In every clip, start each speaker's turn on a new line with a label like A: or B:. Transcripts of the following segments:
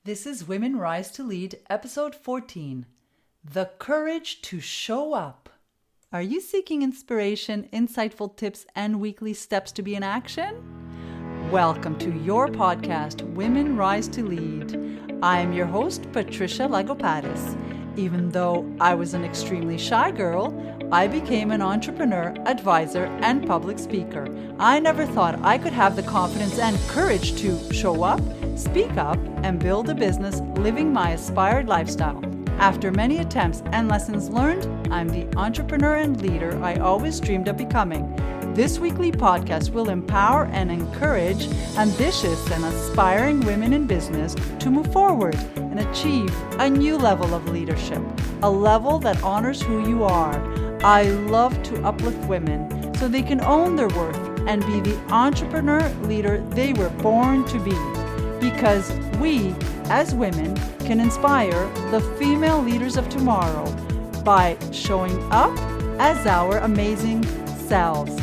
A: This is Women Rise to Lead, episode 14, The Courage to Show Up. Are you seeking inspiration, insightful tips, and weekly steps to be in action? Welcome to your podcast, Women Rise to Lead. I am your host, Patricia Lagopatis. Even though I was an extremely shy girl, I became an entrepreneur, advisor, and public speaker. I never thought I could have the confidence and courage to show up, speak up, and build a business living my aspired lifestyle. After many attempts and lessons learned, I'm the entrepreneur and leader I always dreamed of becoming. This weekly podcast will empower and encourage ambitious and aspiring women in business to move forward and achieve a new level of leadership, a level that honors who you are. I love to uplift women so they can own their worth and be the entrepreneur leader they were born to be. Because we, as women, can inspire the female leaders of tomorrow by showing up as our amazing selves.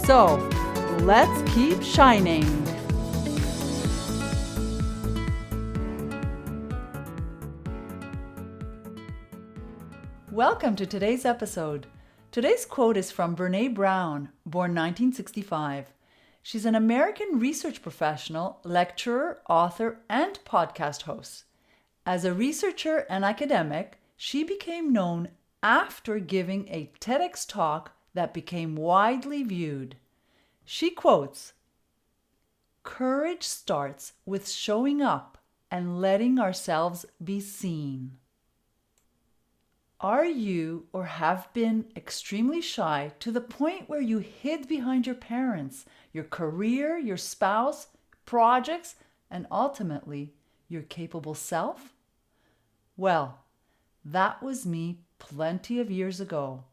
A: So, let's keep shining. Welcome to today's episode. Today's quote is from Brené Brown, born 1965. She's an American research professional, lecturer, author, and podcast host. As a researcher and academic, she became known after giving a TEDx talk that became widely viewed. She quotes, "Courage starts with showing up and letting ourselves be seen." Are you or have been extremely shy to the point where you hid behind your parents, your career, your spouse, projects, and ultimately your capable self? Well, that was me plenty of years ago.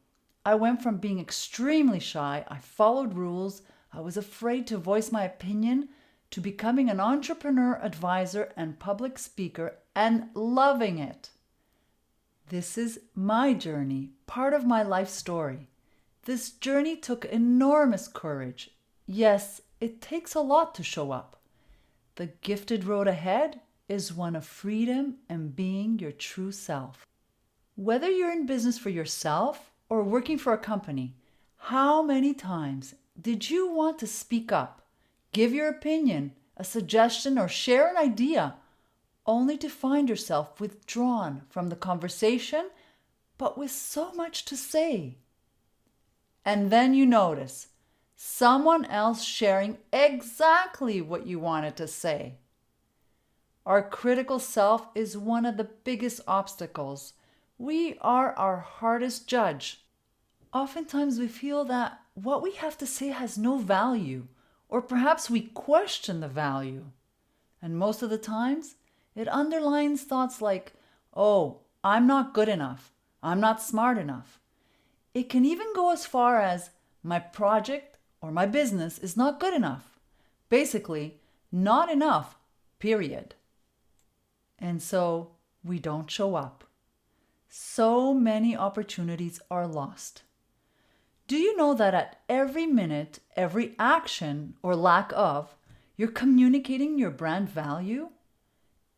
A: I went from being extremely shy, I followed rules, I was afraid to voice my opinion, to becoming an entrepreneur, advisor, and public speaker and loving it. This is my journey, part of my life story. This journey took enormous courage. Yes, it takes a lot to show up. The gifted road ahead is one of freedom and being your true self. Whether you're in business for yourself or working for a company, how many times did you want to speak up, give your opinion, a suggestion, or share an idea, only to find yourself withdrawn from the conversation, but with so much to say? And then you notice someone else sharing exactly what you wanted to say. Our critical self is one of the biggest obstacles. We are our hardest judge. Oftentimes we feel that what we have to say has no value, or perhaps we question the value. And most of the times, it underlines thoughts like, "Oh, I'm not good enough. I'm not smart enough." It can even go as far as, "My project or my business is not good enough." Basically, not enough, period. And so we don't show up. So many opportunities are lost. Do you know that at every minute, every action or lack of, you're communicating your brand value?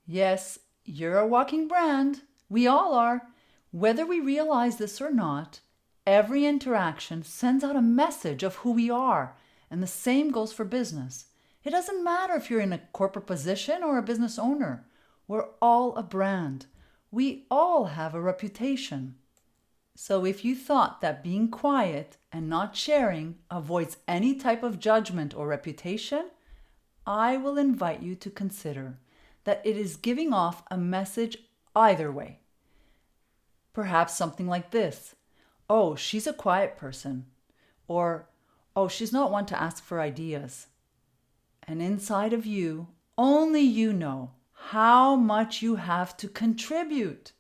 A: Yes, you're a walking brand. We all are. Whether we realize this or not, every interaction sends out a message of who we are, and the same goes for business. It doesn't matter if you're in a corporate position or a business owner. We're all a brand. We all have a reputation. So if you thought that being quiet and not sharing avoids any type of judgment or reputation, I will invite you to consider that it is giving off a message either way. Perhaps something like this: "Oh, she's a quiet person," or "Oh, she's not one to ask for ideas." And inside of you, only you know how much you have to contribute.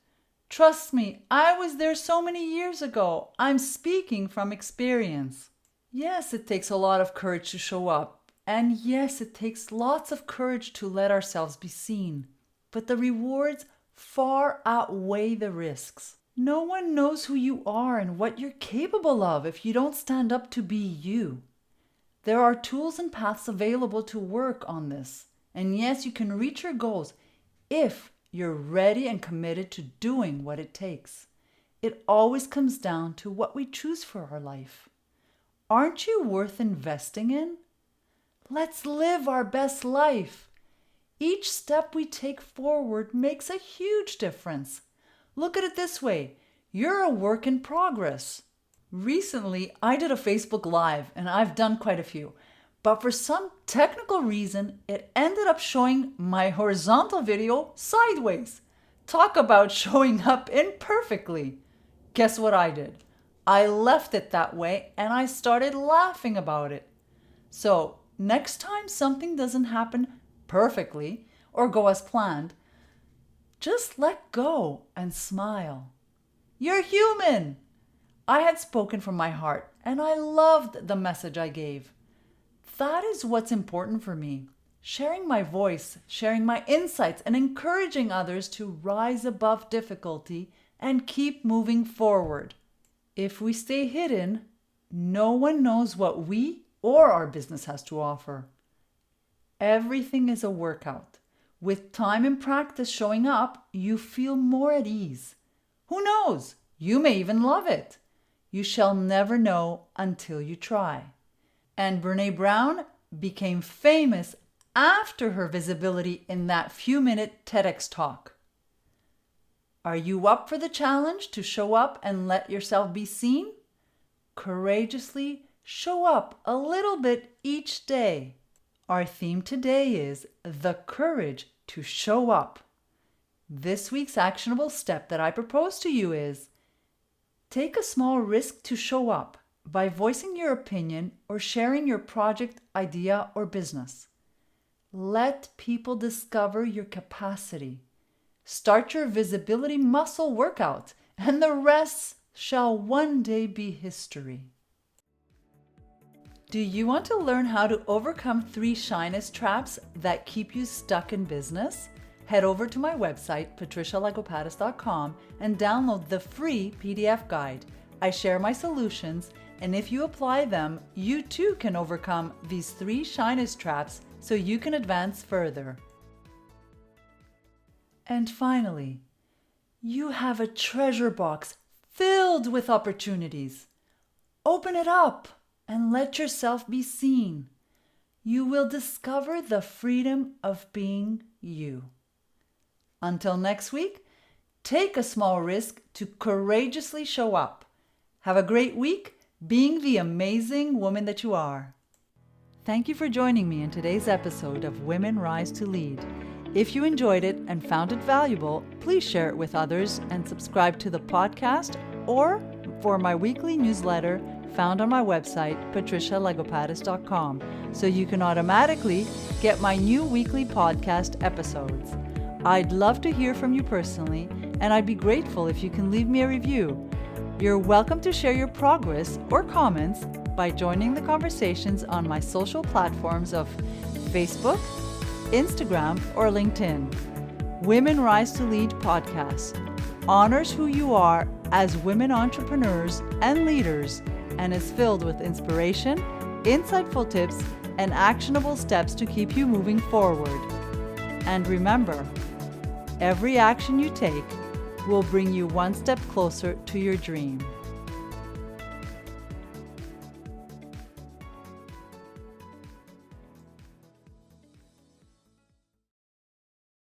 A: Trust me, I was there so many years ago. I'm speaking from experience. Yes, it takes a lot of courage to show up. And yes, it takes lots of courage to let ourselves be seen. But the rewards far outweigh the risks. No one knows who you are and what you're capable of if you don't stand up to be you. There are tools and paths available to work on this. And yes, you can reach your goals if you're ready and committed to doing what it takes. It always comes down to what we choose for our life. Aren't you worth investing in? Let's live our best life. Each step we take forward makes a huge difference. Look at it this way. You're a work in progress. Recently, I did a Facebook Live, and I've done quite a few. But for some technical reason, it ended up showing my horizontal video sideways. Talk about showing up imperfectly. Guess what I did? I left it that way and I started laughing about it. So next time something doesn't happen perfectly or go as planned, just let go and smile. You're human. I had spoken from my heart and I loved the message I gave. That is what's important for me. Sharing my voice, sharing my insights, and encouraging others to rise above difficulty and keep moving forward. If we stay hidden, no one knows what we or our business has to offer. Everything is a workout. With time and practice showing up, you feel more at ease. Who knows? You may even love it. You shall never know until you try. And Brené Brown became famous after her visibility in that few-minute TEDx talk. Are you up for the challenge to show up and let yourself be seen? Courageously show up a little bit each day. Our theme today is the courage to show up. This week's actionable step that I propose to you is take a small risk to show up by voicing your opinion or sharing your project, idea, or business. Let people discover your capacity. Start your visibility muscle workout, and the rest shall one day be history. Do you want to learn how to overcome 3 shyness traps that keep you stuck in business? Head over to my website, patricialagopatis.com, and download the free PDF guide. I share my solutions, and if you apply them, you too can overcome these 3 shyness traps so you can advance further. And finally, you have a treasure box filled with opportunities. Open it up and let yourself be seen. You will discover the freedom of being you. Until next week, take a small risk to courageously show up. Have a great week being the amazing woman that you are. Thank you for joining me in today's episode of Women Rise to Lead. If you enjoyed it and found it valuable, please share it with others and subscribe to the podcast or for my weekly newsletter found on my website, patricialagopatis.com, so you can automatically get my new weekly podcast episodes. I'd love to hear from you personally, and I'd be grateful if you can leave me a review. You're welcome to share your progress or comments by joining the conversations on my social platforms of Facebook, Instagram, or LinkedIn. Women Rise to Lead podcast honors who you are as women entrepreneurs and leaders and is filled with inspiration, insightful tips, and actionable steps to keep you moving forward. And remember, every action you take will bring you one step closer to your dream.